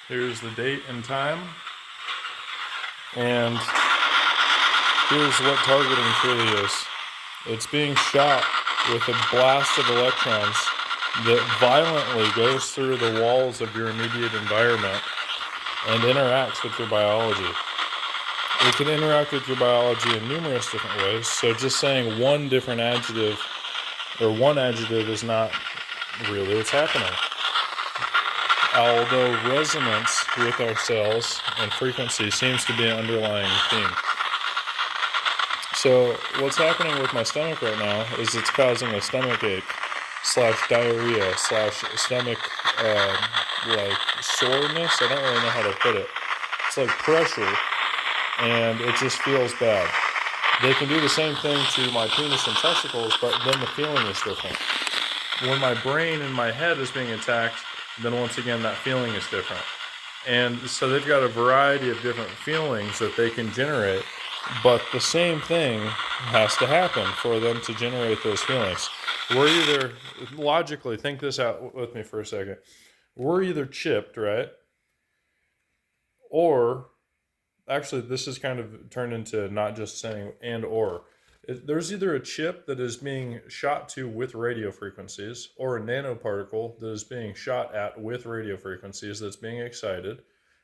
Here's the date and time. And here's what targeting truly is. It's being shot with a blast of electrons that violently goes through the walls of your immediate environment and interacts with your biology. It can interact with your biology in numerous different ways, so just saying one different adjective or one adjective is not really what's happening. Although resonance with our cells and frequency seems to be an underlying theme. So what's happening with my stomach right now is it's causing a stomach ache / diarrhea / stomach like soreness. I don't really know how to put it. It's like pressure, and it just feels bad. They can do the same thing to my penis and testicles, but then the feeling is different. When my brain and my head is being attacked, then once again that feeling is different. And so they've got a variety of different feelings that they can generate, but the same thing has to happen for them to generate those feelings. We're either, logically, think this out with me for a second. We're either chipped, right? Or, actually, this is kind of turned into not just saying and or. There's either a chip that is being shot to with radio frequencies or a nanoparticle that is being shot at with radio frequencies that's being excited.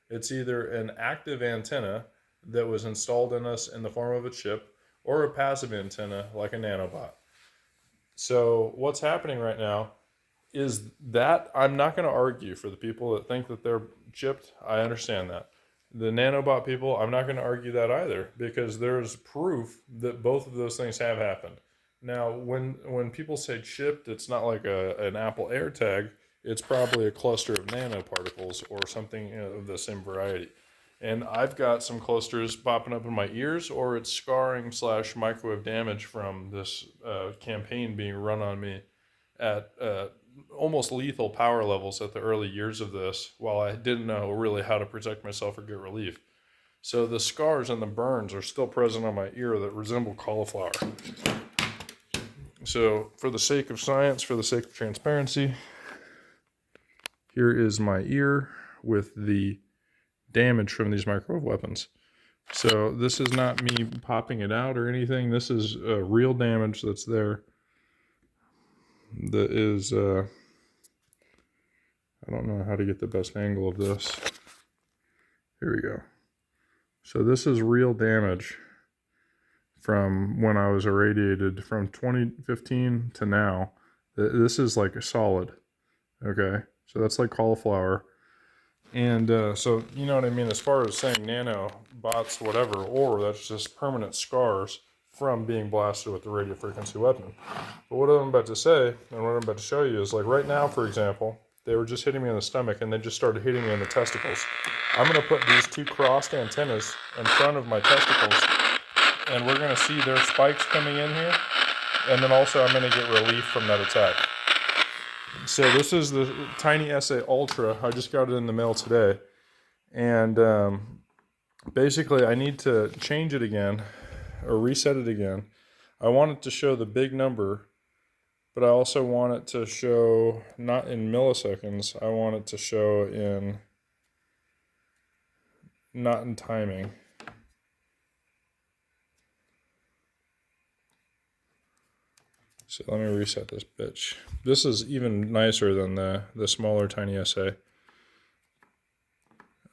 It's either an active antenna that was installed in us in the form of a chip or a passive antenna like a nanobot. So what's happening right now is that I'm not going to argue for the people that think that they're chipped. I understand that. The nanobot people, I'm not going to argue that either, because there's proof that both of those things have happened. Now, when people say chipped, it's not like an Apple AirTag. It's probably a cluster of nanoparticles or something of the same variety. And I've got some clusters popping up in my ears, or it's scarring / microwave damage from this campaign being run on me at almost lethal power levels at the early years of this, while I didn't know really how to protect myself or get relief. So the scars and the burns are still present on my ear that resemble cauliflower. So for the sake of science, for the sake of transparency, here is my ear with the damage from these microwave weapons. So this is not me popping it out or anything. This is real damage that's there. That is, I don't know how to get the best angle of this. Here we go. So this is real damage from when I was irradiated from 2015 to now. This is like a solid. Okay. So that's like cauliflower. And so, you know what I mean, as far as saying nanobots, whatever, or that's just permanent scars from being blasted with the radio frequency weapon. But what I'm about to say, and what I'm about to show you is, like right now, for example, they were just hitting me in the stomach, and they just started hitting me in the testicles. I'm going to put these two crossed antennas in front of my testicles, and we're going to see their spikes coming in here, and then also I'm going to get relief from that attack. So this is the Tiny SA Ultra. I just got it in the mail today. And basically I need to change it again or reset it again. I want it to show the big number, but I also want it to show not in milliseconds. I want it to show in, not in timing. So let me reset this bitch. This is even nicer than the smaller Tiny SA.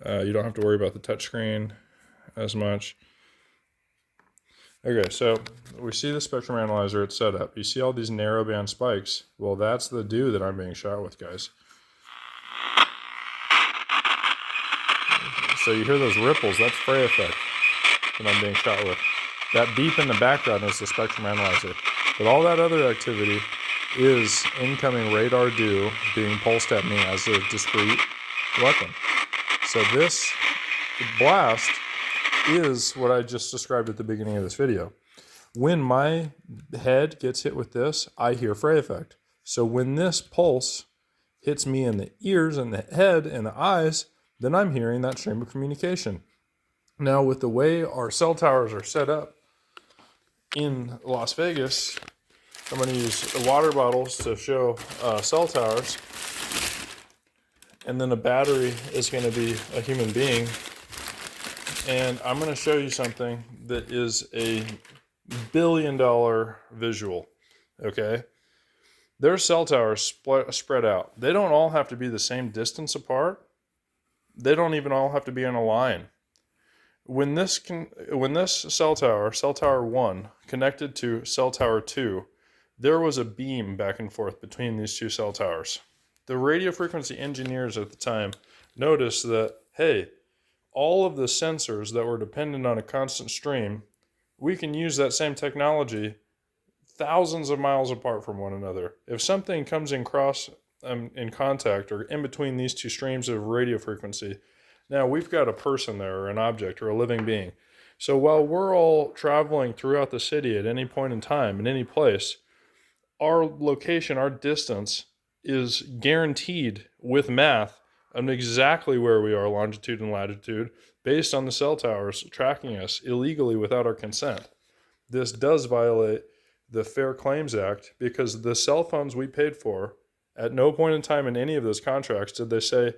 You don't have to worry about the touchscreen as much. Okay, so we see the spectrum analyzer, it's set up. You see all these narrowband spikes. Well, that's the dew that I'm being shot with, guys. So you hear those ripples, that's fray effect that I'm being shot with. That beep in the background is the spectrum analyzer. But all that other activity is incoming radar dew being pulsed at me as a discrete weapon. So this blast is what I just described at the beginning of this video. When my head gets hit with this, I hear fray effect. So when this pulse hits me in the ears and the head and the eyes, then I'm hearing that stream of communication. Now, with the way our cell towers are set up in Las Vegas, I'm going to use water bottles to show cell towers. and then a battery is going to be a human being. And I'm going to show you something that is a $1 billion visual, okay? Their cell towers spread out. They don't all have to be the same distance apart. They don't even all have to be in a line. When this cell tower 1, connected to cell tower 2, there was a beam back and forth between these two cell towers. The radio frequency engineers at the time noticed that, hey, all of the sensors that were dependent on a constant stream, we can use that same technology thousands of miles apart from one another. If something comes in contact or in between these two streams of radio frequency, now we've got a person there, or an object, or a living being. So while we're all traveling throughout the city at any point in time, in any place, our location, our distance is guaranteed with math on exactly where we are, longitude and latitude, based on the cell towers tracking us illegally without our consent. This does violate the Fair Claims Act, because the cell phones we paid for, at no point in time in any of those contracts did they say,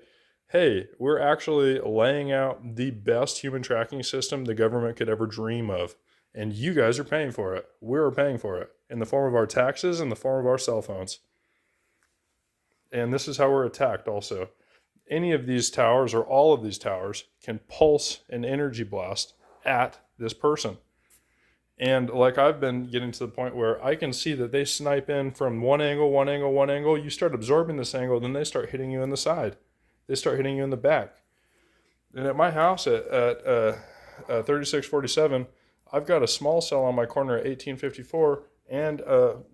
hey, we're actually laying out the best human tracking system the government could ever dream of, and you guys are paying for it. We're paying for it in the form of our taxes, in the form of our cell phones. And this is how we're attacked also. Any of these towers, or all of these towers, can pulse an energy blast at this person. And like I've been getting to the point where I can see that they snipe in from one angle. You start absorbing this angle, then they start hitting you in the side. They start hitting you in the back. And at my house at 3647, I've got a small cell on my corner at 1854 and a